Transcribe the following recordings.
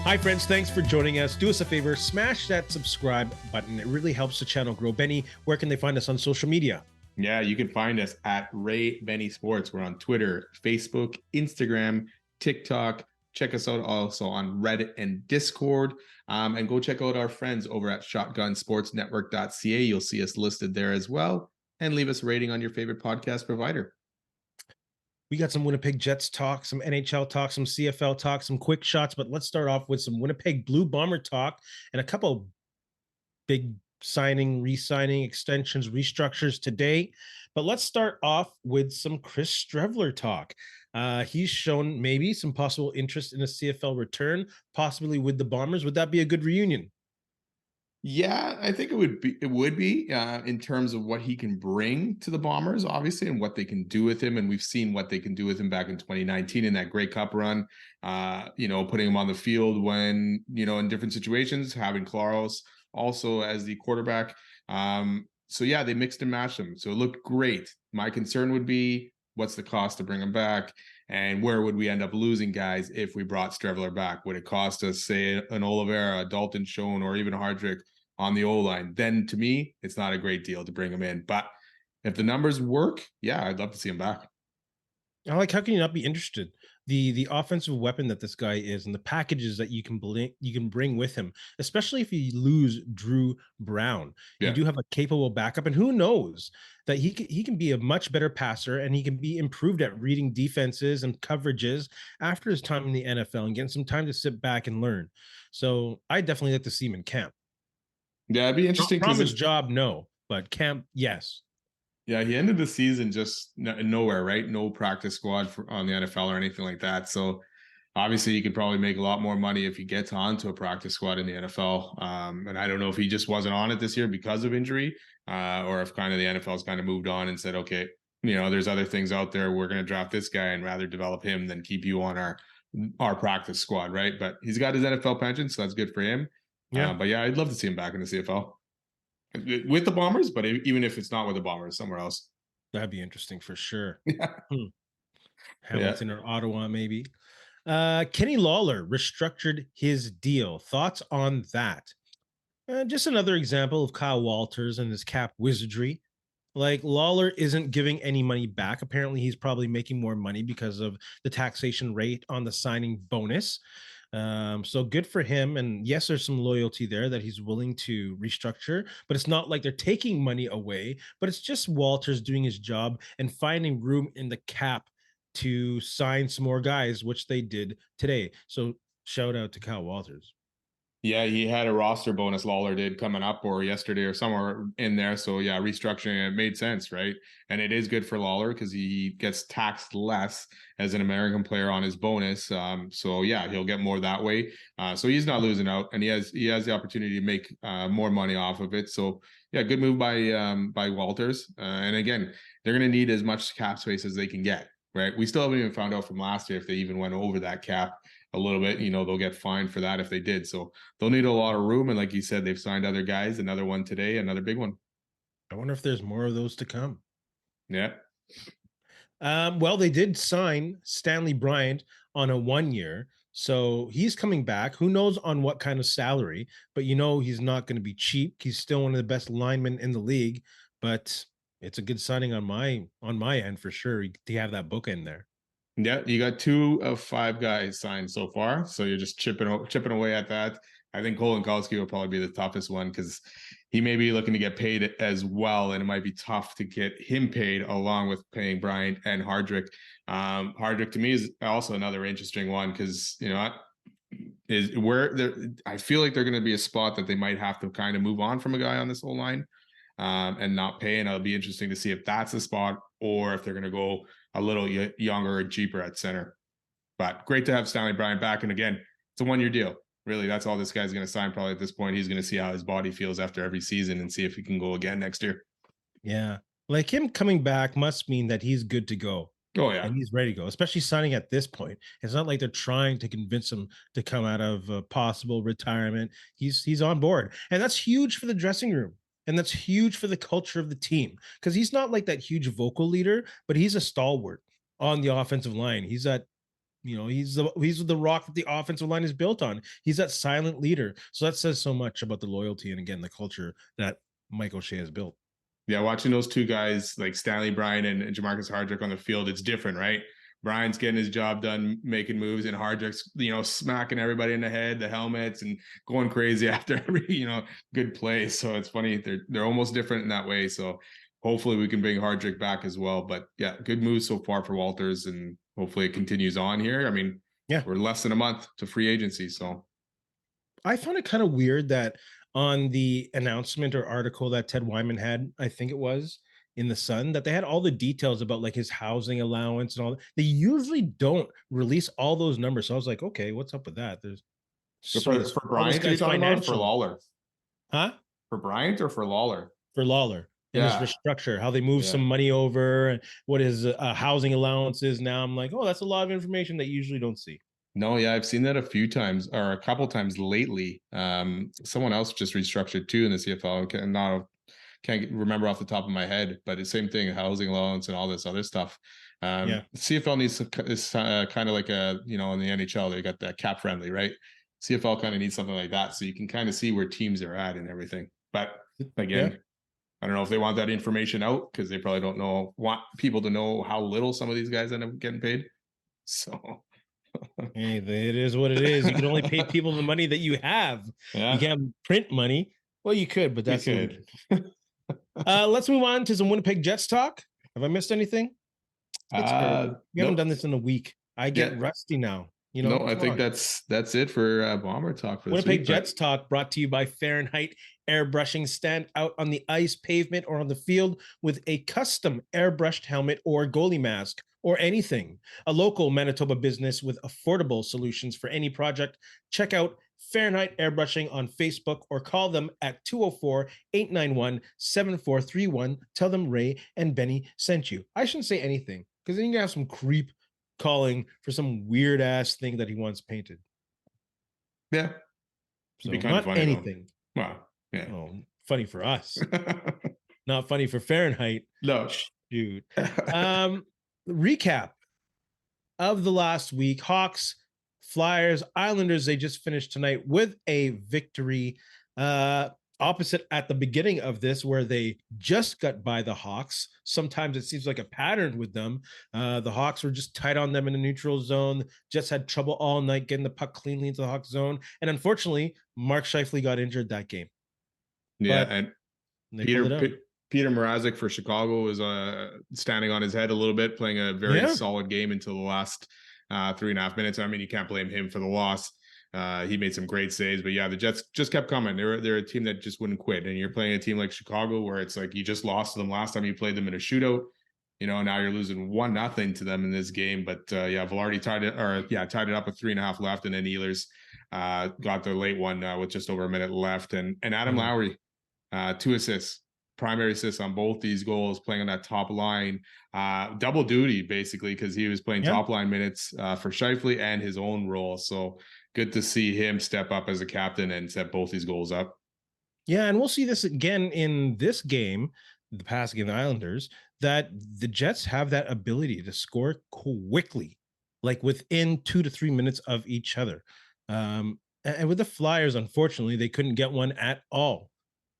Hi, friends. Thanks for joining us. Do us a favor, smash that subscribe button. It really helps the channel grow. Benny, where can they find us on social media? Yeah, you can find us at Ray Benny Sports. We're on Twitter, Facebook, Instagram, TikTok. Check us out also on Reddit and Discord. And go check out our friends over at shotgunsportsnetwork.ca. You'll see us listed there as well. And leave us a rating on your favorite podcast provider. We got some Winnipeg Jets talk, some NHL talk, some CFL talk, some quick shots, but let's start off with some Winnipeg Blue Bomber talk and a couple big signing, re-signing, extensions, restructures today. But let's start off with some Chris Streveler talk. He's shown maybe some possible interest in a CFL return, possibly with the Bombers. Would that be a good reunion? Yeah, I think it would be in terms of what he can bring to the Bombers, obviously, and what they can do with him. And we've seen what they can do with him back in 2019 in that Grey Cup run. Putting him on the field when, in different situations, having Claros also as the quarterback. So yeah, they mixed and matched him. So it looked great. My concern would be, what's the cost to bring him back? And where would we end up losing guys if we brought Streveler back? Would it cost us, say, an Oliveira, a Dalton Schoen, or even a Hardrick on the O-line? Then, to me, it's not a great deal to bring him in. But if the numbers work, yeah, I'd love to see him back. How can you not be interested? The offensive weapon that this guy is, and the packages that you can bring with him, especially if you lose Drew Brown, you do have a capable backup, and who knows that he can be a much better passer, and he can be improved at reading defenses and coverages after his time in the NFL and getting some time to sit back and learn. So I definitely like to see him in camp. Yeah, it'd be interesting. From his job, no, but camp, yes. Yeah, he ended the season just nowhere, right? No practice squad on the NFL or anything like that. So obviously you could probably make a lot more money if he gets onto a practice squad in the NFL. And I don't know if he just wasn't on it this year because of injury, or if kind of the NFL's kind of moved on and said, okay, there's other things out there. We're going to draft this guy and rather develop him than keep you on our practice squad, right? But he's got his NFL pension, so that's good for him. Yeah. But yeah, I'd love to see him back in the CFL. With the Bombers, but even if it's not with the Bombers, somewhere else. That'd be interesting for sure. Yeah. Hamilton or Ottawa, maybe. Kenny Lawler restructured his deal. Thoughts on that? Just another example of Kyle Walters and his cap wizardry. Like, Lawler isn't giving any money back. Apparently, he's probably making more money because of the taxation rate on the signing bonus. So good for him. And yes, there's some loyalty there that he's willing to restructure, but it's not like they're taking money away, but it's just Walters doing his job and finding room in the cap to sign some more guys, which they did today. So shout out to Kyle Walters. Yeah, he had a roster bonus, Lawler did, coming up or yesterday or somewhere in there. So yeah, restructuring it made sense, right? And it is good for Lawler because he gets taxed less as an American player on his bonus. So yeah, he'll get more that way. So he's not losing out, and he has the opportunity to make more money off of it. So yeah, good move by Walters. And again, they're going to need as much cap space as they can get, right? We still haven't even found out from last year if they even went over that cap a little bit. They'll get fined for that if they did. So they'll need a lot of room. And like you said, they've signed other guys, another one today, another big one. I wonder if there's more of those to come. Yeah. Well, they did sign Stanley Bryant on a 1 year. So he's coming back. Who knows on what kind of salary, but he's not going to be cheap. He's still one of the best linemen in the league, but it's a good signing on my end for sure to have that bookend there. Yeah, you got 2 of 5 guys signed so far, so you're just chipping away at that. I think Kolinkowski will probably be the toughest one because he may be looking to get paid as well, and it might be tough to get him paid along with paying Bryant and Hardrick. Hardrick to me is also another interesting one because is where I feel like they're going to be a spot that they might have to kind of move on from a guy on this whole line and not pay, and it'll be interesting to see if that's the spot or if they're going to go a little younger and cheaper at center. But great to have Stanley Bryant back. And again, it's a 1-year deal. Really, that's all this guy's going to sign probably at this point. He's going to see how his body feels after every season and see if he can go again next year. Yeah. Like, him coming back must mean that he's good to go. Oh, yeah. And he's ready to go, especially signing at this point. It's not like they're trying to convince him to come out of a possible retirement. He's on board. And that's huge for the dressing room. And that's huge for the culture of the team because he's not like that huge vocal leader, but he's a stalwart on the offensive line. He's that He's the rock that the offensive line is built on. He's that silent leader. So that says so much about the loyalty and, again, the culture that Mike O'Shea has built. Yeah, watching those two guys like Stanley Bryant and Jamarcus Hardrick on the field, it's different, right? Bryant's getting his job done, making moves, and Hardrick's, smacking everybody in the head, the helmets, and going crazy after every, good play. So it's funny. They're almost different in that way. So hopefully we can bring Hardrick back as well. But yeah, good moves so far for Walters, and hopefully it continues on here. I mean, yeah, we're less than a month to free agency. So I found it kind of weird that on the announcement or article that Ted Wyman had, I think it was, in the Sun, that they had all the details about like his housing allowance and all that. They usually don't release all those numbers. So I was like, okay, what's up with that? There's for Bryant, are you talking about, for Lawler? Huh? For Bryant or for Lawler? For Lawler. And his restructure, how they move some money over, and what his housing allowance is now. I'm like, oh, that's a lot of information that you usually don't see. No, yeah, I've seen that a few times, or a couple times lately. Someone else just restructured too in the CFL. Can't remember off the top of my head, but the same thing, housing allowance and all this other stuff. CFL needs is kind of like in the NHL, they got that cap friendly, right? CFL kind of needs something like that, so you can kind of see where teams are at and everything. But again, I don't know if they want that information out, because they probably want people to know how little some of these guys end up getting paid. So hey, it is what it is. You can only pay people the money that you have. You can't print money. Well, you could, but that's it. Let's move on to some Winnipeg Jets talk. Have I missed anything? We haven't done this in a week. I get rusty now. I think that's it for Bomber Talk for this Winnipeg week. Jets Talk, brought to you by Fahrenheit Airbrushing. Stand out on the ice, pavement, or on the field with a custom airbrushed helmet or goalie mask, or anything. A local Manitoba business with affordable solutions for any project. Check out Fahrenheit Airbrushing on Facebook, or call them at 204-891-7431. Tell them Ray and Benny sent you. I shouldn't say anything, because then you're going to have some creep calling for some weird ass thing that he wants painted. Yeah. So be kind of funny, anything. Though. Wow. Yeah. Oh, funny for us. Not funny for Fahrenheit. No. Dude. Recap of the last week. Hawks, Flyers, Islanders, they just finished tonight with a victory. Opposite at the beginning of this, where they just got by the Hawks. Sometimes it seems like a pattern with them. The Hawks were just tight on them in the neutral zone. Jets had trouble all night getting the puck cleanly into the Hawks zone. And unfortunately, Mark Scheifele got injured that game. Yeah, and Peter Mrazek for Chicago was standing on his head a little bit, playing a very solid game until the last 3.5 minutes. I mean, you can't blame him for the loss. He made some great saves, but the Jets just kept coming. They're a team that just wouldn't quit. And you're playing a team like Chicago, where it's like you just lost to them last time you played them in a shootout. Now you're losing 1-0 to them in this game. But Velarde tied it up with 3.5 left, and then Ehlers got the late one with just over a minute left. And Adam Lowry, 2 assists, primary assists on both these goals, playing on that top line, double duty basically, because he was playing top line minutes for Scheifele and his own role. So good to see him step up as a captain and set both these goals up. Yeah, and we'll see this again in this game, the past against the Islanders, that the Jets have that ability to score quickly, like within 2 to 3 minutes of each other. And with the Flyers, unfortunately, they couldn't get one at all.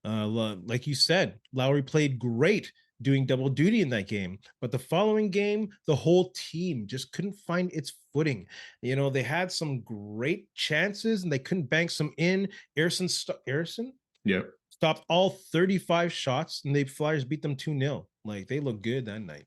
Like you said, Lowry played great doing double duty in that game, but the following game, the whole team just couldn't find its footing. They had some great chances and they couldn't bank some in. Ersson stopped all 35 shots, and the Flyers beat them 2-0. Like, they look good that night.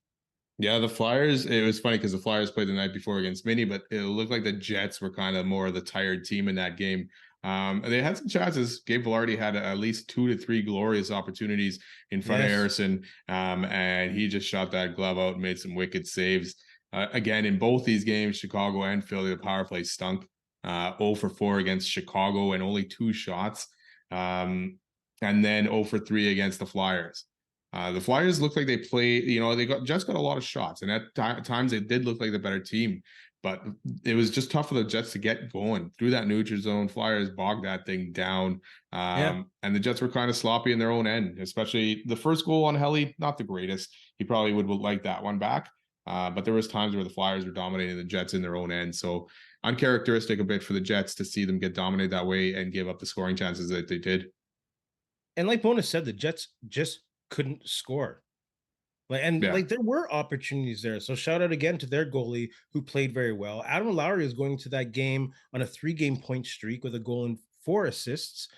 Yeah, the Flyers, it was funny because the Flyers played the night before against Mini, but it looked like the Jets were kind of more of the tired team in that game. They had some chances. Gabe Velarde had at least 2 to 3 glorious opportunities in front of Harrison, and he just shot that glove out and made some wicked saves. Again, in both these games, Chicago and Philly, the power play stunk. 0 for 4 against Chicago and only 2 shots. And then 0 for 3 against the Flyers. The Flyers looked like they played, they just got a lot of shots, and at times they did look like the better team. But it was just tough for the Jets to get going through that neutral zone. Flyers bogged that thing down. And the Jets were kind of sloppy in their own end, especially the first goal on Helly, not the greatest. He probably would like that one back. But there was times where the Flyers were dominating the Jets in their own end. So uncharacteristic a bit for the Jets to see them get dominated that way and give up the scoring chances that they did. And like Bowness said, the Jets just couldn't score. Like there were opportunities there. So shout out again to their goalie who played very well. Adam Lowry is going to that game on a 3-game point streak with a goal and 4 assists.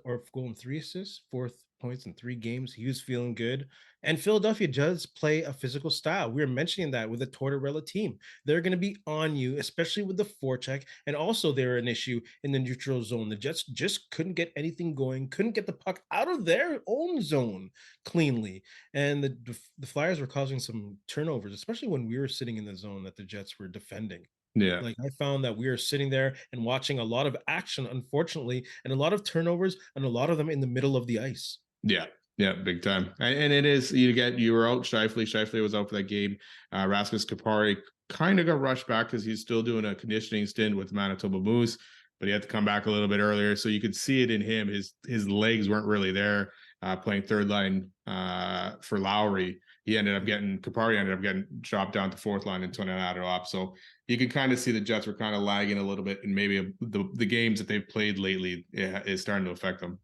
Or goal and 3 assists, 4 points in 3 games. He was feeling good. And Philadelphia does play a physical style. We were mentioning that with the Tortorella team. They're going to be on you, especially with the forecheck. And also they're an issue in the neutral zone. The Jets just couldn't get anything going, couldn't get the puck out of their own zone cleanly. And the Flyers were causing some turnovers, especially when we were sitting in the zone that the Jets were defending. Yeah. Like I found that we were sitting there and watching a lot of action, unfortunately, and a lot of turnovers and a lot of them in the middle of the ice. Yeah. Yeah, big time. And it is, you were out Scheifele. Scheifele was out for that game. Rasmus Kupari kind of got rushed back because he's still doing a conditioning stint with Manitoba Moose, but he had to come back a little bit earlier. So you could see it in him. His legs weren't really there playing third line for Lowry. Kupari ended up getting dropped down to fourth line and Tortorella up. So you could kind of see the Jets were kind of lagging a little bit, and maybe the games that they've played lately is starting to affect them.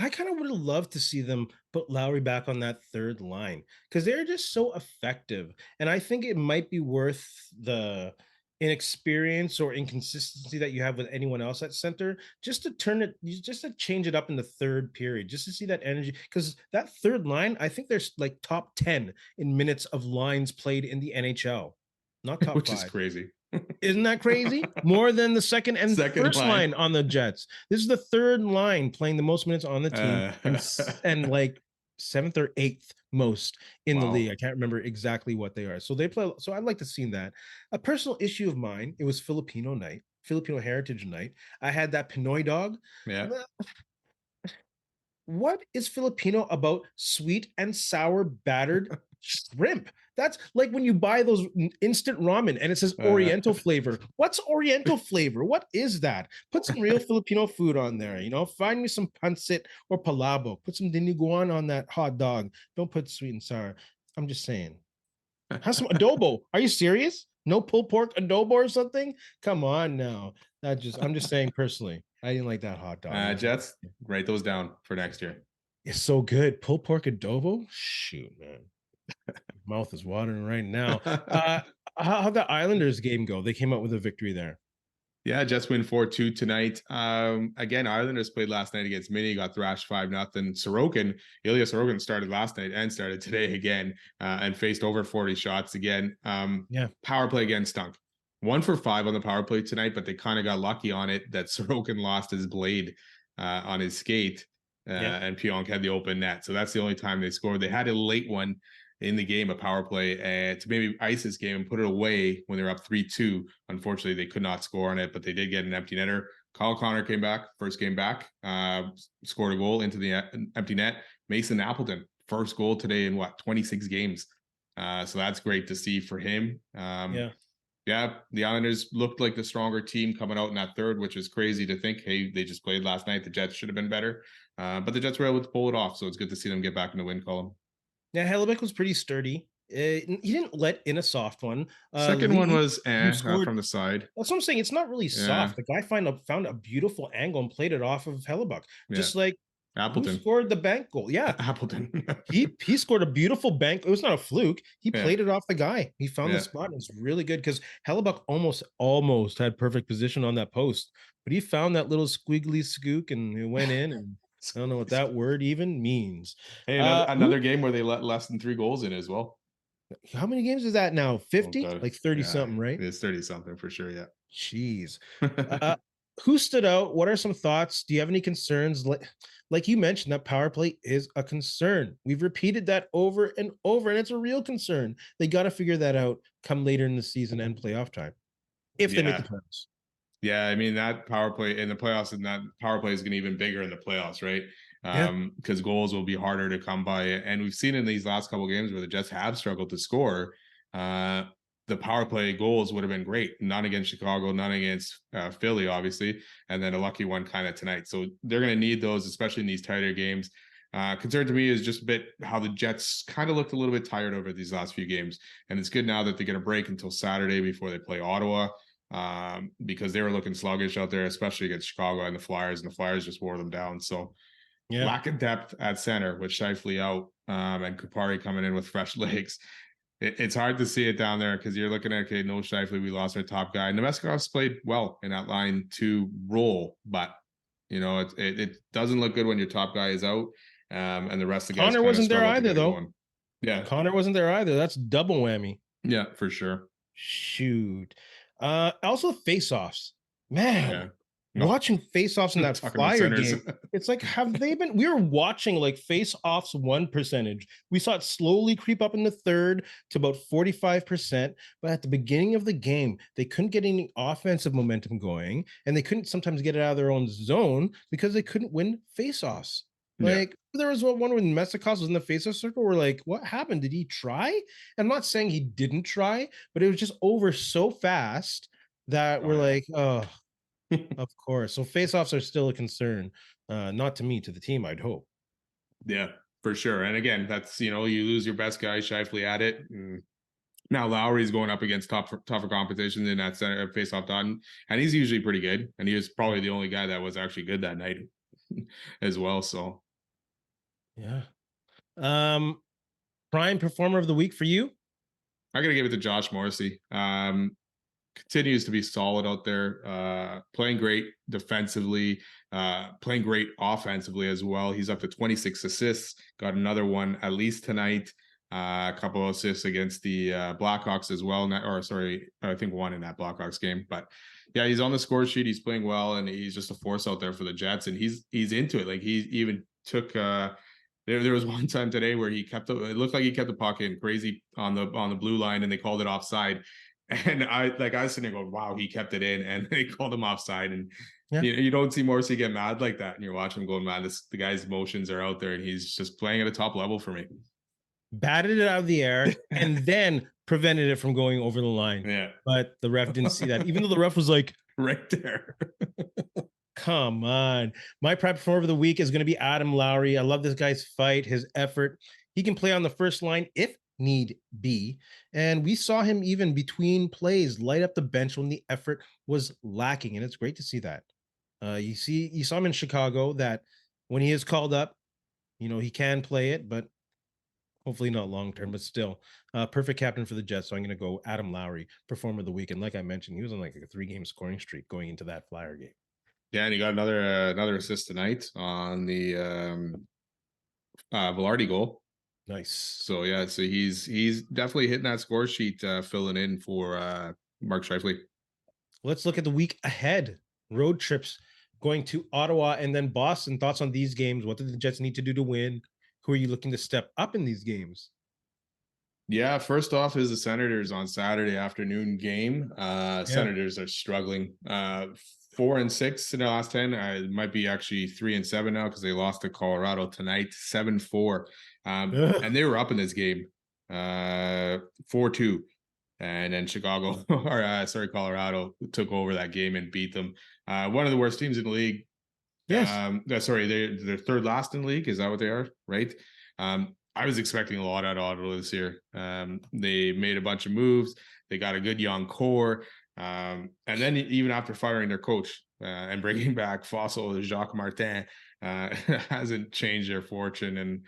I kind of would have loved to see them put Lowry back on that third line because they're just so effective. And I think it might be worth the inexperience or inconsistency that you have with anyone else at center just to change it up in the third period, just to see that energy. Because that third line, I think there's like top 10 in minutes of lines played in the NHL, not top Which 5. Is crazy. Isn't that crazy? More than the second first line on the Jets. This is the third line playing the most minutes on the team and like 7th or 8th most in the league. I can't remember exactly what they are. So they play. So I'd like to see that. A personal issue of mine, it was Filipino Heritage Night. I had that Pinoy dog. Yeah. What is Filipino about sweet and sour battered shrimp? That's like when you buy those instant ramen and it says Oriental flavor. What's Oriental flavor? What is that? Put some real Filipino food on there. Find me some pancit or palabok. Put some dinuguan on that hot dog. Don't put sweet and sour. I'm just saying. Have some adobo. Are you serious? No pulled pork adobo or something? Come on now. I'm just saying personally. I didn't like that hot dog. Jets, write those down for next year. It's so good. Pulled pork adobo? Shoot, man. Mouth is watering right now. How'd the Islanders game go? They came out with a victory there. Yeah, Jets win 4-2 tonight. Again, Islanders played last night against Mini, got thrashed 5-0. Ilya Sorokin started last night and started today again and faced over 40 shots again. Power play again stunk. 1 for 5 on the power play tonight, but they kind of got lucky on it that Sorokin lost his blade on his skate and Pionk had the open net. So that's the only time they scored. They had a late one in the game, a power play, to maybe ice this game and put it away when they were up 3-2. Unfortunately, they could not score on it, but they did get an empty netter. Kyle Connor came back, first game back, scored a goal into the empty net. Mason Appleton, first goal today in 26 games. So that's great to see for him. The Islanders looked like the stronger team coming out in that third, which is crazy to think, hey, they just played last night. The Jets should have been better. But the Jets were able to pull it off. So it's good to see them get back in the win column. Yeah, Hellebuyck was pretty sturdy. He didn't let in a soft one. Second one was from the side. That's what I'm saying. It's not really soft. The guy found a beautiful angle and played it off of Hellebuyck. Just like Appleton who scored the bank goal. Yeah, Appleton. he scored a beautiful bank. It was not a fluke. He played it off the guy. He found the spot. And it's really good because Hellebuyck almost had perfect position on that post, but he found that little squiggly skook and it went in. And I don't know what that word even means. Hey, another game where they let less than 3 goals in as well. How many games is that now? 50? Like 30 something, right? It's 30 something for sure. Yeah. Jeez. Who stood out? What are some thoughts? Do you have any concerns? Like you mentioned, that power play is a concern. We've repeated that over and over, and it's a real concern. They got to figure that out come later in the season and playoff time if they make the playoffs. Yeah, I mean, that power play in the playoffs, and that power play is going to be even bigger in the playoffs, right? Because goals will be harder to come by. And we've seen in these last couple of games where the Jets have struggled to score. The power play goals would have been great. None against Chicago, none against Philly, obviously, and then a lucky one kind of tonight. So they're going to need those, especially in these tighter games. Concern to me is just a bit how the Jets kind of looked a little bit tired over these last few games. And it's good now that they get a break until Saturday before they play Ottawa, because they were looking sluggish out there, especially against Chicago and the Flyers just wore them down. So lack of depth at center with Scheifele out, and Kupari coming in with fresh legs. It's hard to see it down there because you're looking at, okay, no Scheifele, we lost our top guy. Nemeskov's played well in that line to roll, but it doesn't look good when your top guy is out, and the rest of the guys. Connor wasn't there either, though. Going. Yeah, Connor wasn't there either. That's double whammy. Yeah, for sure. Shoot. Also face-offs, man. Yeah. Watching face-offs in that Flyer game, it's like, we were watching like face-offs 1%. We saw it slowly creep up in the third to about 45%, but at the beginning of the game, they couldn't get any offensive momentum going, and they couldn't sometimes get it out of their own zone because they couldn't win face-offs. Like, there was one when Messikos was in the face-off circle. We're like, what happened? Did he try? I'm not saying he didn't try, but it was just over so fast that we're like, oh, of course. So face-offs are still a concern. Not to me, to the team, I'd hope. Yeah, for sure. And again, that's, you lose your best guy, Scheifele, at it. Now Lowry's going up against tougher competition in that center face-off dot, and he's usually pretty good. And he was probably the only guy that was actually good that night as well. So yeah. Prime performer of the week for you? I gotta give it to Josh Morrissey. Continues to be solid out there, playing great defensively, playing great offensively as well. He's up to 26 assists, got another one at least tonight, a couple of assists against the Blackhawks as well. I think one in that Blackhawks game. But yeah, he's on the score sheet. He's playing well, and he's just a force out there for the Jets. And he's into it. Like, he even took there was one time today where it looked like he kept the puck in crazy on the blue line, and they called it offside. And I was sitting there going, wow, he kept it in, and they called him offside. And you don't see Morrissey get mad like that. And you're watching him going, man, the guy's emotions are out there, and he's just playing at a top level for me. Batted it out of the air and then prevented it from going over the line. Yeah. But the ref didn't see that, even though the ref was like right there. Come on. My prep performer of the week is going to be Adam Lowry. I love this guy's fight, his effort. He can play on the first line if need be. And we saw him even between plays light up the bench when the effort was lacking. And it's great to see that. You saw him in Chicago, that when he is called up, he can play it, but hopefully not long-term, but still perfect captain for the Jets. So I'm going to go Adam Lowry, performer of the week. And like I mentioned, he was on like a 3-game scoring streak going into that Flyer game. Yeah. And he got another assist tonight on the Velarde goal. Nice. So yeah, so he's definitely hitting that score sheet, filling in for Mark Scheifele. Let's look at the week ahead. Road trips going to Ottawa and then Boston. Thoughts on these games? What do the Jets need to do to win? Who are you looking to step up in these games? Yeah, first off is the Senators on Saturday afternoon game. Senators are struggling. 4-6 in their last 10. It might be actually 3-7 now because they lost to Colorado tonight, 7-4. And they were up in this game, 4-2. And then Colorado took over that game and beat them. One of the worst teams in the league. Yes. They're third last in the league. Is that what they are? Right. I was expecting a lot out of Ottawa this year. They made a bunch of moves. They got a good young core. And then even after firing their coach and bringing back Fossil, Jacques Martin, hasn't changed their fortune. And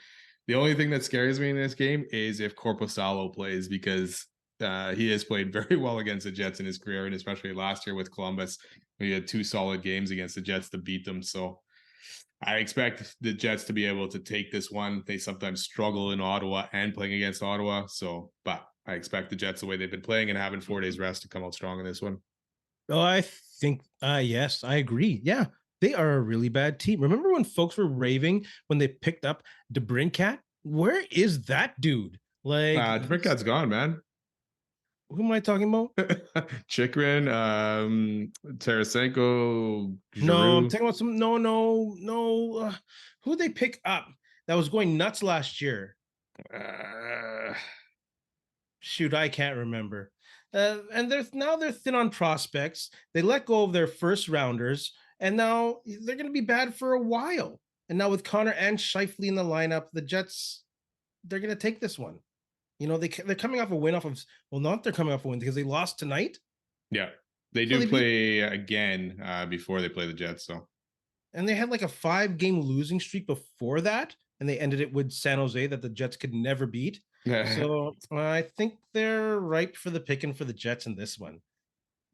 the only thing that scares me in this game is if Korpisalo plays, because he has played very well against the Jets in his career, and especially last year with Columbus. We had 2 solid games against the Jets to beat them. So I expect the Jets to be able to take this one. They sometimes struggle in Ottawa and playing against Ottawa. But I expect the Jets, the way they've been playing and having 4 days rest, to come out strong in this one. Oh, I think, yes, I agree. Yeah, they are a really bad team. Remember when folks were raving when they picked up DeBrincat? Where is that dude? Like, DeBrincat's gone, man. Who am I talking about? Chikrin, Tarasenko, Giroux. No, I'm talking about no. Who they pick up that was going nuts last year? Shoot, I can't remember. And they're thin on prospects. They let go of their first rounders, and now they're going to be bad for a while. And now with Connor and Scheifele in the lineup, the Jets, they're going to take this one. You know, they're coming off a win they're coming off a win because they lost tonight. Yeah. They do play again before they play the Jets. And they had like a 5-game losing streak before that. And they ended it with San Jose that the Jets could never beat. So I think they're ripe for the picking for the Jets in this one.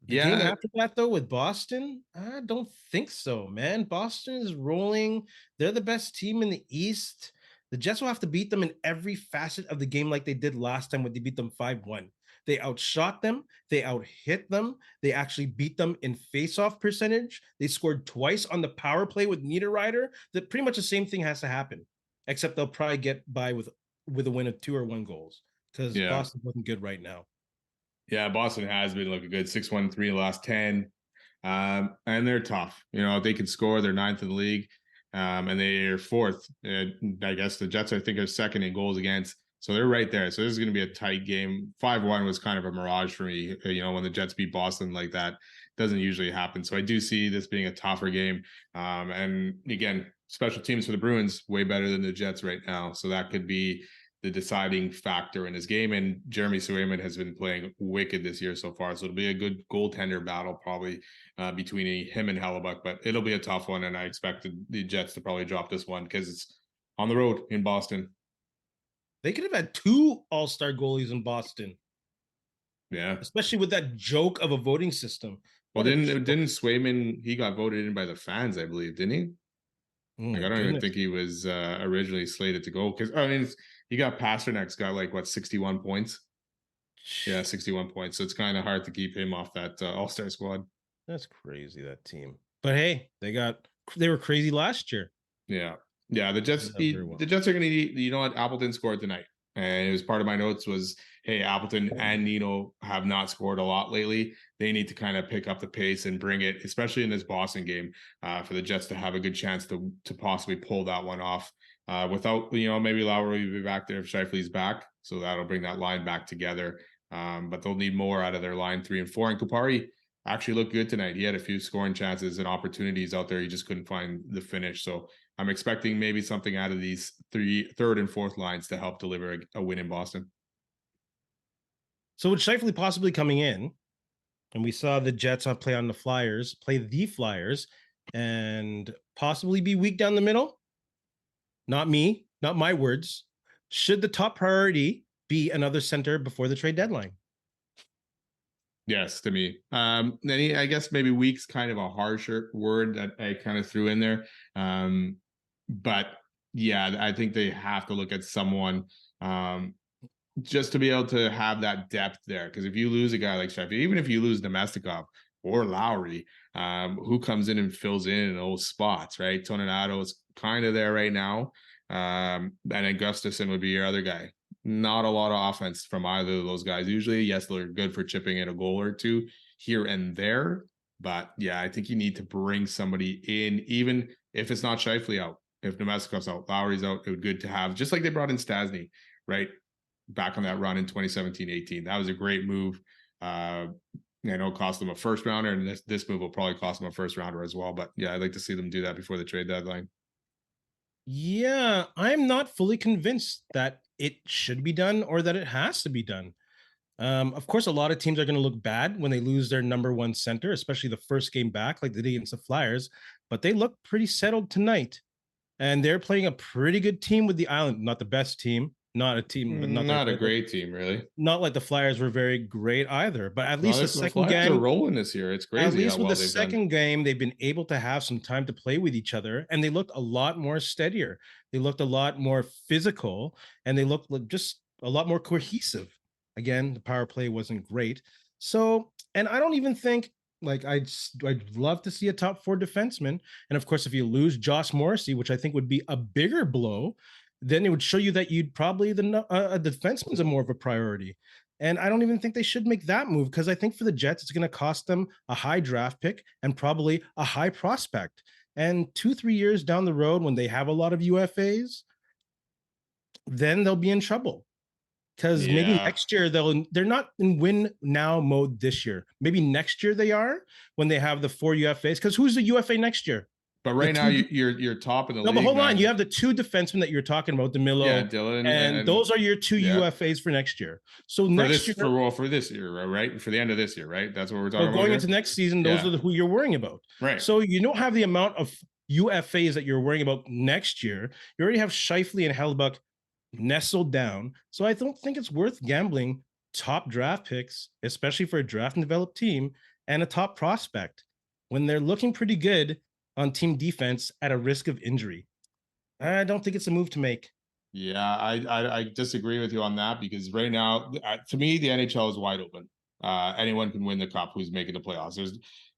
The game after that, though, with Boston, I don't think so, man. Boston is rolling. They're the best team in the East. The Jets will have to beat them in every facet of the game like they did last time when they beat them 5-1. They outshot them. They outhit them. They actually beat them in face-off percentage. They scored twice on the power play with Niederreiter. That pretty much the same thing has to happen, except they'll probably get by with a win of 2 or 1 goals because Boston's looking good right now. Yeah, Boston has been looking good. 6-1-3 the last 10. And they're tough. You know, they can score. They're 9th in the league. And they're 4th. I guess the Jets, I think, are 2nd in goals against. So they're right there. So this is going to be a tight game. 5-1 was kind of a mirage for me. You know, when the Jets beat Boston like that, doesn't usually happen. So I do see this being a tougher game. And again, special teams for the Bruins, way better than the Jets right now. So that could be the deciding factor in this game. And Jeremy Swayman has been playing wicked this year so far. So it'll be a good goaltender battle probably between him and Hellebuck, but it'll be a tough one. And I expected the Jets to probably drop this one because it's on the road in Boston. They could have had 2 all-star goalies in Boston. Yeah. Especially with that joke of a voting system. Well, didn't Swayman, he got voted in by the fans, I believe, didn't he? Like, I don't even think he was originally slated to go because, I mean, you got Pasternak's got like, 61 points? Yeah, 61 points. So it's kind of hard to keep him off that all-star squad. That's crazy, that team. But hey, they were crazy last year. Yeah. Yeah, the Jets are going to need, you know what, Appleton scored tonight. And it was part of my notes was, hey, Appleton and Nino have not scored a lot lately. They need to kind of pick up the pace and bring it, especially in this Boston game, for the Jets to have a good chance to possibly pull that one off. Without, you know, maybe Lawler will be back there if Scheifele's back. So that'll bring that line back together. But they'll need more out of their line 3 and 4. And Kupari actually looked good tonight. He had a few scoring chances and opportunities out there. He just couldn't find the finish. So I'm expecting maybe something out of these 3rd and 4th lines to help deliver a win in Boston. So with Scheifele possibly coming in, and we saw the Jets play the Flyers, and possibly be weak down the middle. Not me, not my words. Should the top priority be another center before the trade deadline? Yes, to me. Then I guess maybe weak's kind of a harsher word that I kind of threw in there. But yeah, I think they have to look at someone just to be able to have that depth there. Because if you lose a guy like Scheifele, even if you lose Domestikov or Lowry, who comes in and fills in those spots, right? Toninato is kind of there right now. And then Gustafsson would be your other guy. Not a lot of offense from either of those guys. Usually, yes, they're good for chipping in a goal or 2 here and there. But yeah, I think you need to bring somebody in, even if it's not Scheifele out. If Domestikov's out, Lowry's out, it would be good to have, just like they brought in Stasny, right? Back on that run in 2017-18. That was a great move. I know it cost them a 1st rounder, and this move will probably cost them a 1st rounder as well. But yeah, I'd like to see them do that before the trade deadline. Yeah, I'm not fully convinced that it should be done or that it has to be done. Of course, a lot of teams are going to look bad when they lose their number 1 center, especially the first game back, like they did against the Flyers. But they look pretty settled tonight, and they're playing a pretty good team with the Island. Not the best team, not a team, but not a great team, really. Not like the Flyers were very great either, but at least the second game are rolling this year. It's crazy. At least with the second game, they've been able to have some time to play with each other, and they looked a lot more steadier. They looked a lot more physical, and they looked just a lot more cohesive. Again, the power play wasn't great. So, and I don't even think, like, I'd love to see a top 4 defenseman. And of course, if you lose Josh Morrissey, which I think would be a bigger blow, then it would show you that you'd probably a defenseman's more of a priority. And I don't even think they should make that move, because I think for the Jets, it's going to cost them a high draft pick and probably a high prospect. And 2-3 years down the road, when they have a lot of UFAs, then they'll be in trouble. Because maybe next year they're not in win now mode this year. Maybe next year they are, when they have the 4 UFAs. Because who's the UFA next year? But right now you're top in the no, league. but hold man. on. You have the two defensemen that you're talking about, DeMillo, Dylan, and those are your two UFAs for next year. So for this year, right? For the end of this year, right? That's what we're talking about. Going into next season, those are who you're worrying about. Right. So you don't have the amount of UFAs that you're worrying about next year. You already have Scheifele and Hellebuyck nestled down. So I don't think it's worth gambling top draft picks, especially for a draft and develop team, and a top prospect when they're looking pretty good on team defense at a risk of injury. I don't think it's a move to make. Yeah, I disagree with you on that, because right now, to me, the NHL is wide open. Anyone can win the cup who's making the playoffs.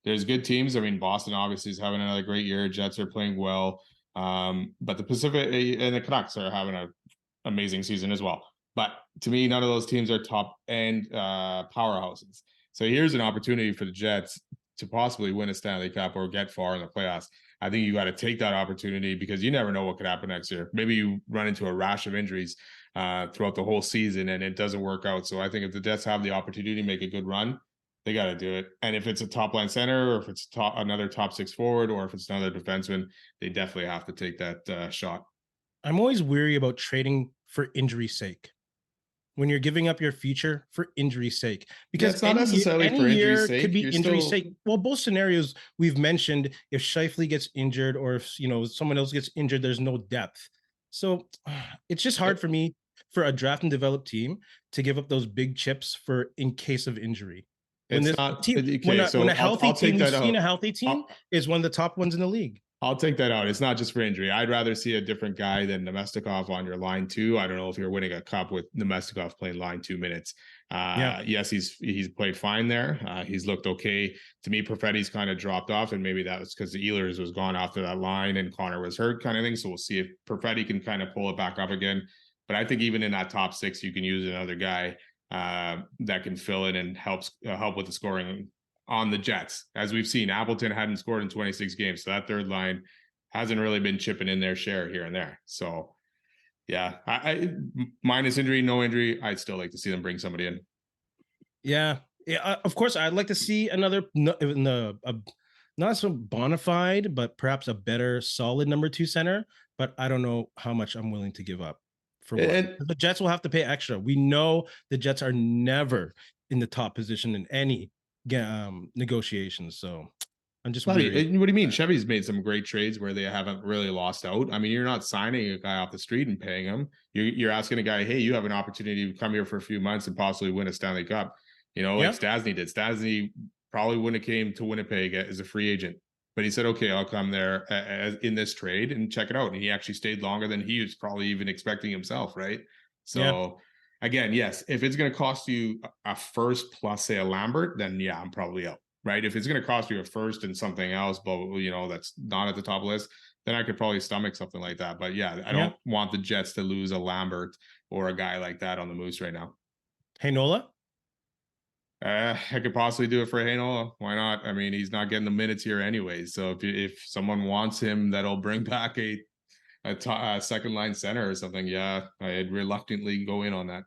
There's good teams. I mean, Boston obviously is having another great year. Jets are playing well. But the Pacific and the Canucks are having an amazing season as well. But to me, none of those teams are top end powerhouses. So here's an opportunity for the Jets to possibly win a Stanley Cup or get far in the playoffs. I think you got to take that opportunity, because you never know what could happen next year. Maybe you run into a rash of injuries throughout the whole season and it doesn't work out. So I think if the Jets have the opportunity to make a good run, they got to do it. And if it's a top line center, or if it's another top six forward, or if it's another defenseman, they definitely have to take that shot. I'm always weary about trading for injury's sake. When you're giving up your future for injury's sake, because it's not necessarily for injury's sake. Could be injury's sake. Well, both scenarios we've mentioned, if Scheifele gets injured or if someone else gets injured, there's no depth. So it's just hard for me, for a draft and develop team, to give up those big chips for in case of injury. When it's not team, okay. when a healthy team, we've seen a healthy team is one of the top ones in the league. I'll take that out. It's not just for injury. I'd rather see a different guy than Nemestikov on your line two. I don't know if you're winning a cup with Nemestikov playing line 2 minutes. Yes, he's played fine there. He's looked okay. To me, Perfetti's kind of dropped off, and maybe that was because the Ehlers was gone after that line and Connor was hurt, kind of thing. So we'll see if Perfetti can kind of pull it back up again. But I think even in that top six, you can use another guy that can fill in and help with the scoring on the Jets. As we've seen, Appleton hadn't scored in 26 games. So that third line hasn't really been chipping in their share here and there. So yeah, I minus injury, no injury, I'd still like to see them bring somebody in. Yeah. Of course, I'd like to see another, not so bona fide, but perhaps a better solid number 2 center. But I don't know how much I'm willing to give up for what. The Jets will have to pay extra. We know the Jets are never in the top position in any negotiations. So I'm just worried. What do you mean? Chevy's made some great trades where they haven't really lost out. I mean, you're not signing a guy off the street and paying him. You're asking a guy, hey, you have an opportunity to come here for a few months and possibly win a Stanley Cup. Like Stastny did. Stastny probably wouldn't have came to Winnipeg as a free agent, but he said, okay, I'll come there in this trade and check it out. And he actually stayed longer than he was probably even expecting himself, right? So again, yes, if it's going to cost you a first plus, say, a Lambert, then yeah, I'm probably out, right? If it's going to cost you a first and something else, but that's not at the top list, then I could probably stomach something like that. But yeah, I don't want the Jets to lose a Lambert or a guy like that on the Moose right now. Hey, Nola? I could possibly do it for Heinola. Why not? I mean, he's not getting the minutes here anyways. So if someone wants him, that'll bring back a second line center or something. Yeah, I'd reluctantly go in on that.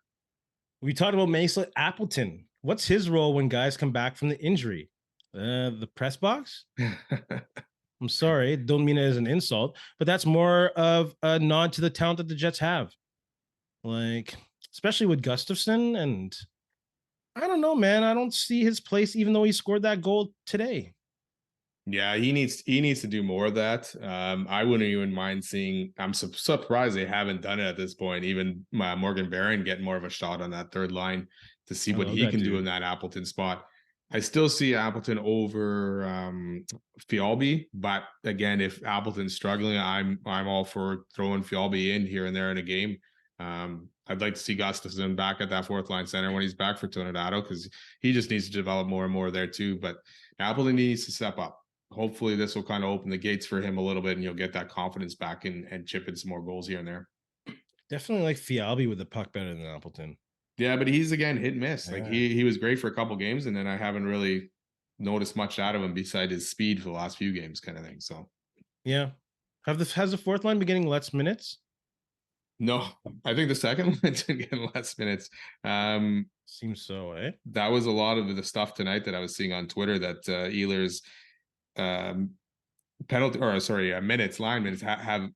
We talked about Mason Appleton. What's his role when guys come back from the injury? The press box? I'm sorry, don't mean it as an insult, but that's more of a nod to the talent that the Jets have. Like, especially with Gustafsson, and I don't know, man. I don't see his place, even though he scored that goal today. Yeah, he needs to do more of that. I wouldn't even mind seeing. I'm surprised they haven't done it at this point. Even Morgan Barron getting more of a shot on that third line to see what he can do in that Appleton spot. I still see Appleton over Fialbi, but again, if Appleton's struggling, I'm all for throwing Fialbi in here and there in a game. I'd like to see Gustafsson back at that fourth line center when he's back for Tornado, because he just needs to develop more and more there too. But Appleton needs to step up. Hopefully this will kind of open the gates for him a little bit and you'll get that confidence back and chip in some more goals here and there. Definitely like Fialbi with the puck better than Appleton. Yeah, but he's again hit and miss. Like he was great for a couple games, and then I haven't really noticed much out of him beside his speed for the last few games, kind of thing. So yeah. Has the fourth line been getting less minutes? No, I think the second line's been getting less minutes. Seems so, eh? That was a lot of the stuff tonight that I was seeing on Twitter that Ehlers line minutes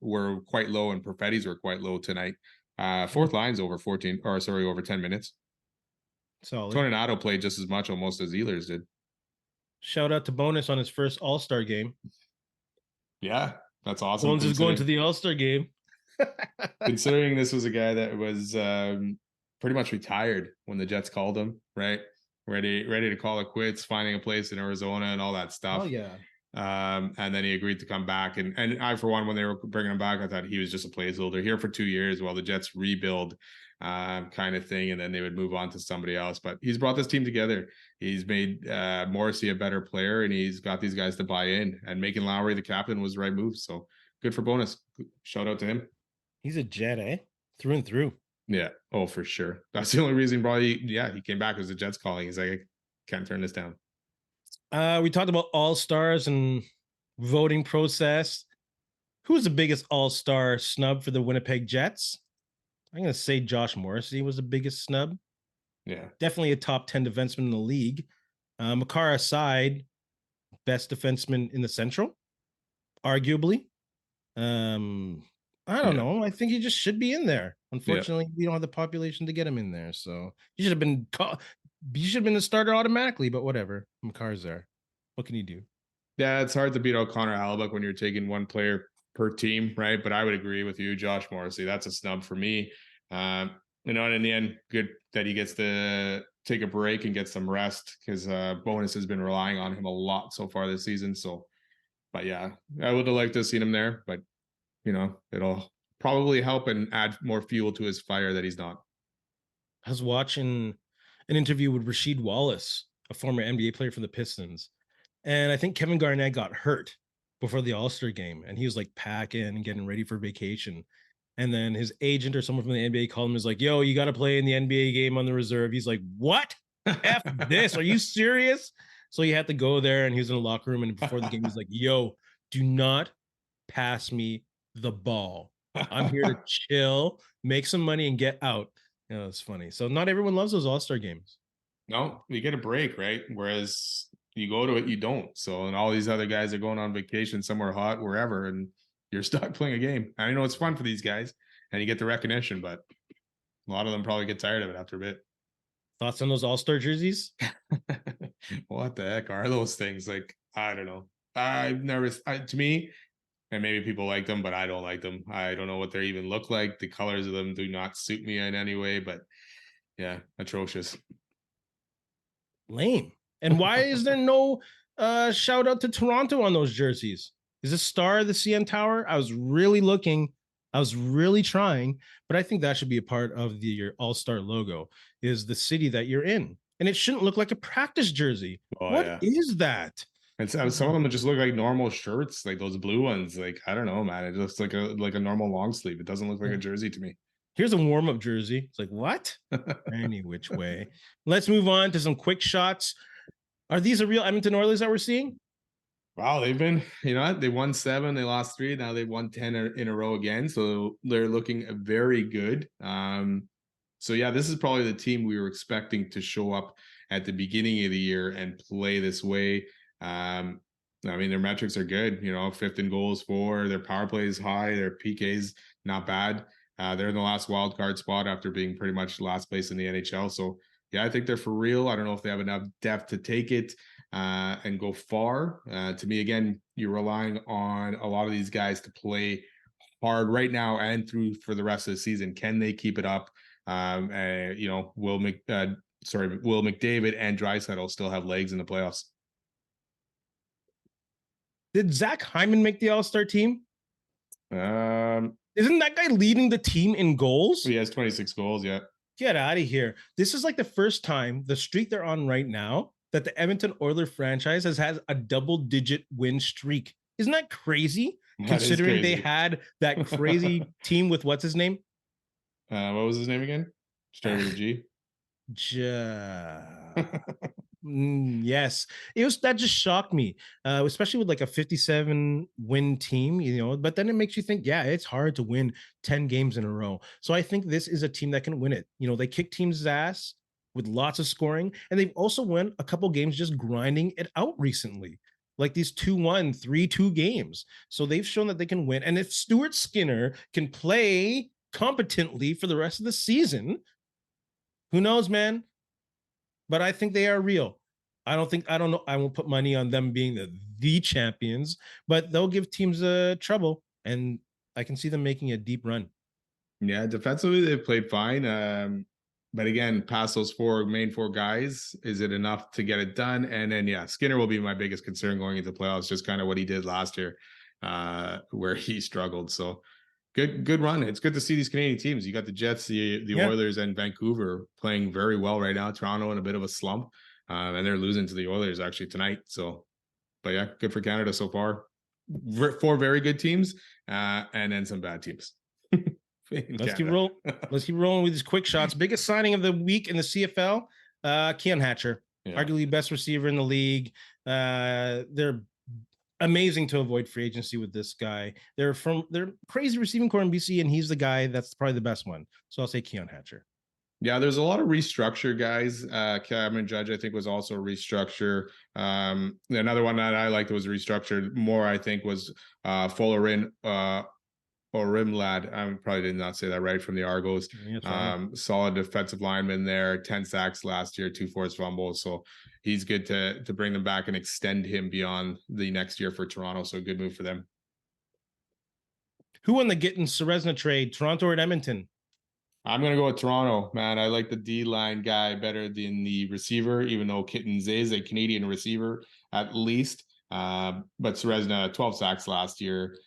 were quite low, and Perfetti's were quite low tonight. Fourth line's over 10 minutes. Solid. Tornado played just as much almost as Ehlers did. Shout out to Bowness on his first All-Star game. Yeah, that's awesome. Bones is going to the All-Star game. Considering this was a guy that was pretty much retired when the Jets called him, right? Ready to call it quits, finding a place in Arizona and all that stuff. Oh yeah. And then he agreed to come back. And I, for one, when they were bringing him back, I thought he was just a placeholder here for 2 years while the Jets rebuild kind of thing. And then they would move on to somebody else. But he's brought this team together. He's made Morrissey a better player, and he's got these guys to buy in. And making Lowry the captain was the right move. So good for Bowness. Shout out to him. He's a Jet, eh? Through and through. Yeah. Oh, for sure. That's the only reason probably, he came back was the Jets calling. He's like, I can't turn this down. We talked about All-Stars and voting process. Who's the biggest All-Star snub for the Winnipeg Jets? I'm going to say Josh Morrissey was the biggest snub. Yeah. Definitely a top 10 defenseman in the league. Makar aside, best defenseman in the Central, arguably. I don't know. I think he just should be in there. Unfortunately, we don't have the population to get him in there. So he should have been the starter automatically, but whatever. Makar's there. What can you do? Yeah, it's hard to beat out Connor Hellebuyck when you're taking one player per team, right? But I would agree with you, Josh Morrissey. That's a snub for me. And in the end, good that he gets to take a break and get some rest, because Bowness has been relying on him a lot so far this season. So, but yeah, I would have liked to have seen him there, but it'll probably help and add more fuel to his fire that he's not. I was watching an interview with Rasheed Wallace, a former NBA player for the Pistons. And I think Kevin Garnett got hurt before the All-Star game, and he was like packing and getting ready for vacation. And then his agent or someone from the NBA called him, is like, yo, you got to play in the NBA game on the reserve. He's like, what? F this. Are you serious? So he had to go there, and he was in the locker room. And before the game, he's like, yo, do not pass me the ball. I'm here to chill, make some money, and get out. It's funny. So not everyone loves those All-Star games. No, you get a break, right? Whereas you go to it, you don't. So, and all these other guys are going on vacation somewhere hot, wherever, and you're stuck playing a game. I know it's fun for these guys, and you get the recognition, but a lot of them probably get tired of it after a bit. Thoughts on those All-Star jerseys? What the heck are those things? Like, I don't know. I've never, to me, and maybe people like them, but I don't like them. I don't know what they even look like. The colors of them do not suit me in any way, but yeah, atrocious. Lame. And why is there no shout out to Toronto on those jerseys? Is this Star of the CN Tower? I was really looking. I was really trying, but I think that should be a part of your All-Star logo, is the city that you're in. And it shouldn't look like a practice jersey. What is that? And some of them just look like normal shirts, like those blue ones. Like, I don't know, man. It looks like a normal long sleeve. It doesn't look like a jersey to me. Here's a warm-up jersey. It's like, what? Any which way. Let's move on to some quick shots. Are these the real Edmonton Oilers that we're seeing? Wow, they've been, they won 7, they lost 3. Now they've won 10 in a row again. So they're looking very good. So yeah, this is probably the team we were expecting to show up at the beginning of the year and play this way. I mean, their metrics are good, 5th in goals for, their power play is high, their PK's not bad. They're in the last wild card spot after being pretty much last place in the NHL. So yeah, I think they're for real. I don't know if they have enough depth to take it and go far. To me, again, you're relying on a lot of these guys to play hard right now and through for the rest of the season. Can they keep it up? Will McDavid and Draisaitl still have legs in the playoffs? Did Zach Hyman make the All-Star team? Isn't that guy leading the team in goals? He has 26 goals, yeah. Get out of here. This is like the first time, the streak they're on right now, that the Edmonton Oilers franchise has had a double-digit win streak. Isn't that crazy? Considering they had that crazy team with what's his name? What was his name again? Started with a G. Yes, that just shocked me, especially with like a 57 win team, but then it makes you think, yeah, it's hard to win 10 games in a row. So I think this is a team that can win it. They kick teams' ass with lots of scoring, and they've also won a couple games just grinding it out recently. like these 2-1, 3-2 games. So they've shown that they can win. And if Stuart Skinner can play competently for the rest of the season, who knows, man? But I think they are real. I don't know. I won't put money on them being the champions, but they'll give teams trouble. And I can see them making a deep run. Yeah, defensively they've played fine. But again, past those main four guys, is it enough to get it done? And then yeah, Skinner will be my biggest concern going into playoffs, just kind of what he did last year, where he struggled. So good run. It's good to see these Canadian teams. You got the Jets, the Oilers, and Vancouver playing very well right now. Toronto in a bit of a slump, and they're losing to the Oilers actually tonight. So, but yeah, good for Canada so far. 4 very good teams, and then some bad teams. Let's keep rolling with these quick shots. Biggest signing of the week in the CFL, Keon Hatcher, arguably best receiver in the league. They're amazing to avoid free agency with this guy. They're crazy receiving core in BC, and he's the guy that's probably the best one. So I'll say Keon Hatcher. Yeah, there's a lot of restructure guys. Cameron Judge, I think, was also a restructure. Another one that I liked was restructured more, I think, was Fullerin or Rimlad. I probably did not say that right, from the Argos. Solid defensive lineman there, 10 sacks last year, 2 forced fumbles. So he's good to bring them back and extend him beyond the next year for Toronto. So good move for them. Who won the Gittins-Serezna trade, Toronto or Edmonton? I'm going to go with Toronto, man. I like the D-line guy better than the receiver, even though Kittens is a Canadian receiver at least. But Serezna, 12 sacks last year.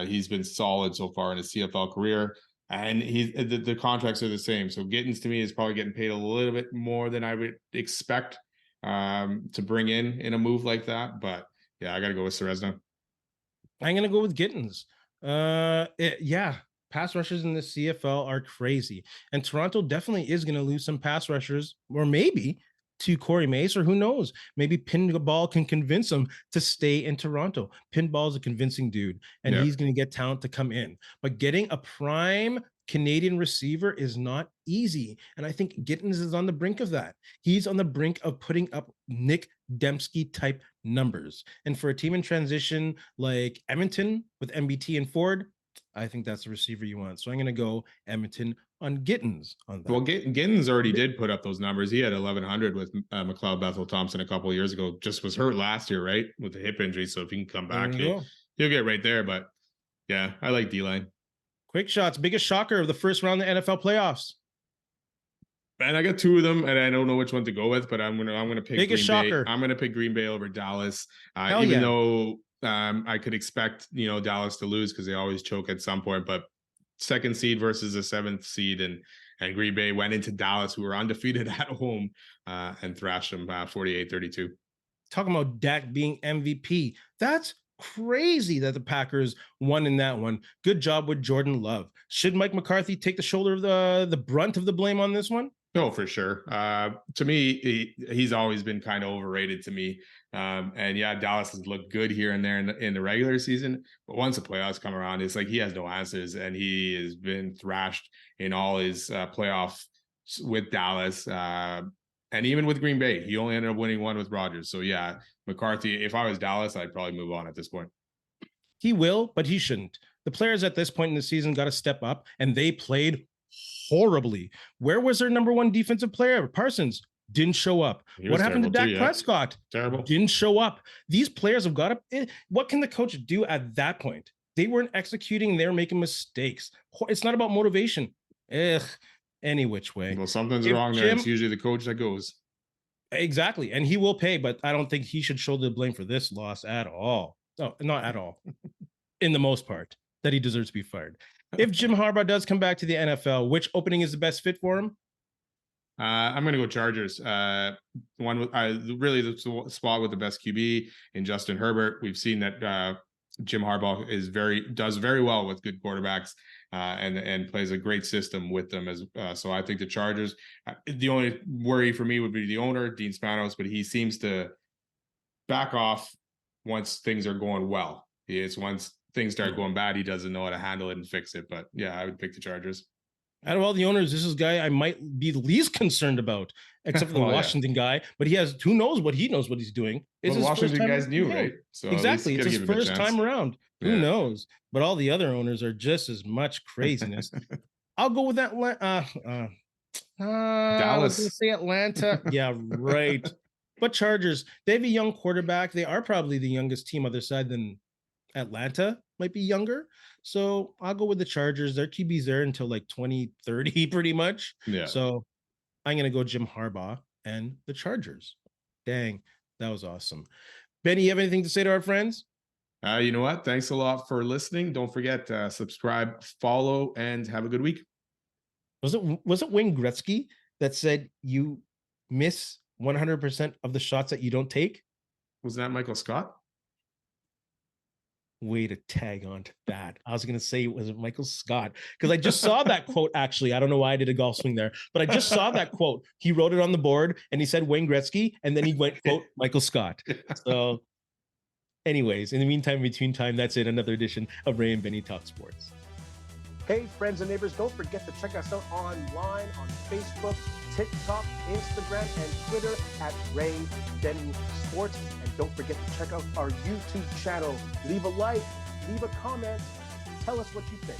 He's been solid so far in his CFL career, and the contracts are the same. So Gittins to me is probably getting paid a little bit more than I would expect to bring in a move like that. But yeah, I got to go with Serezna. I'm going to go with Gittins. Pass rushers in the CFL are crazy, and Toronto definitely is going to lose some pass rushers, or maybe to Corey Mace, or who knows, maybe Pinball can convince him to stay in Toronto. Pinball is a convincing dude, and he's going to get talent to come in. But getting a prime Canadian receiver is not easy, and I think Gittins is on the brink of that. He's on the brink of putting up Nick Dembski type numbers. And for a team in transition like Edmonton with MBT and Ford, I think that's the receiver you want. So I'm going to go Edmonton on Gittins on that. Well, Gittins already did put up those numbers. He had 1,100 with McLeod Bethel Thompson a couple of years ago. Just was hurt last year, right, with the hip injury. So if he can come back, he'll get right there. But yeah, I like D-line. Quick shots. Biggest shocker of the first round of the NFL playoffs. And I got 2 of them, and I don't know which one to go with. But I'm gonna pick biggest Green shocker. Bay. I'm gonna pick Green Bay over Dallas, even though I could expect Dallas to lose because they always choke at some point. But 2nd seed versus the 7th seed, and Green Bay went into Dallas, who were undefeated at home, and thrashed them 48-32. Talking about Dak being MVP, that's crazy that the Packers won in that one. Good job with Jordan Love. Should Mike McCarthy take the shoulder of the brunt of the blame on this one? No, for sure. To me, he's always been kind of overrated to me. And yeah, Dallas has looked good here and there in the regular season, but once the playoffs come around, it's like he has no answers, and he has been thrashed in all his playoffs with Dallas, and even with Green Bay. He only ended up winning one with Rodgers. So yeah, McCarthy, if I was Dallas, I'd probably move on at this point. He will, but he shouldn't. The players at this point in the season got to step up, and they played horribly. Where was their number 1 defensive player? Parsons didn't show up. What happened to Dak Prescott? Terrible. Didn't show up. These players have got to. What can the coach do at that point? They weren't executing. They were making mistakes. It's not about motivation. Any which way. Well, something's wrong there. It's usually the coach that goes. Exactly. And he will pay, but I don't think he should shoulder the blame for this loss at all. No, not at all. In the most part, that he deserves to be fired. If Jim Harbaugh does come back to the NFL, which opening is the best fit for him? I'm going to go Chargers. Really the spot with the best QB in Justin Herbert. We've seen that Jim Harbaugh does very well with good quarterbacks, and plays a great system with them so I think the Chargers. The only worry for me would be the owner, Dean Spanos, but he seems to back off once things are going well. It's once things start going bad, he doesn't know how to handle it and fix it. But yeah, I would pick the Chargers. Out of all the owners, this is the guy I might be the least concerned about. except for the Washington guy. But who knows what he's doing. Well, the Washington guys knew, right? So exactly, it's his first time around. Who knows? But all the other owners are just as much craziness. I'll go with that. Dallas. I was going to say Atlanta. Yeah, right. But Chargers, they have a young quarterback. They are probably the youngest team other side than Atlanta, might be younger. So I'll go with the Chargers. Their QB's there until like 2030, pretty much. Yeah. So I'm going to go Jim Harbaugh and the Chargers. Dang, that was awesome. Benny, you have anything to say to our friends? You know what? Thanks a lot for listening. Don't forget to subscribe, follow, and have a good week. Was it Wayne Gretzky that said you miss 100% of the shots that you don't take? Was that Michael Scott? Way to tag on to that. I was going to say it was Michael Scott because I just saw that quote. Actually, I don't know why I did a golf swing there, but I just saw that quote. He wrote it on the board and he said Wayne Gretzky, and then he went quote Michael Scott. So anyways, in the meantime, between time, that's it. Another edition of Ray and Benny Talk Sports. Hey, friends and neighbors, don't forget to check us out online on Facebook, TikTok, Instagram, and Twitter at Ray Benny Sports. And don't forget to check out our YouTube channel. Leave a like, leave a comment, tell us what you think.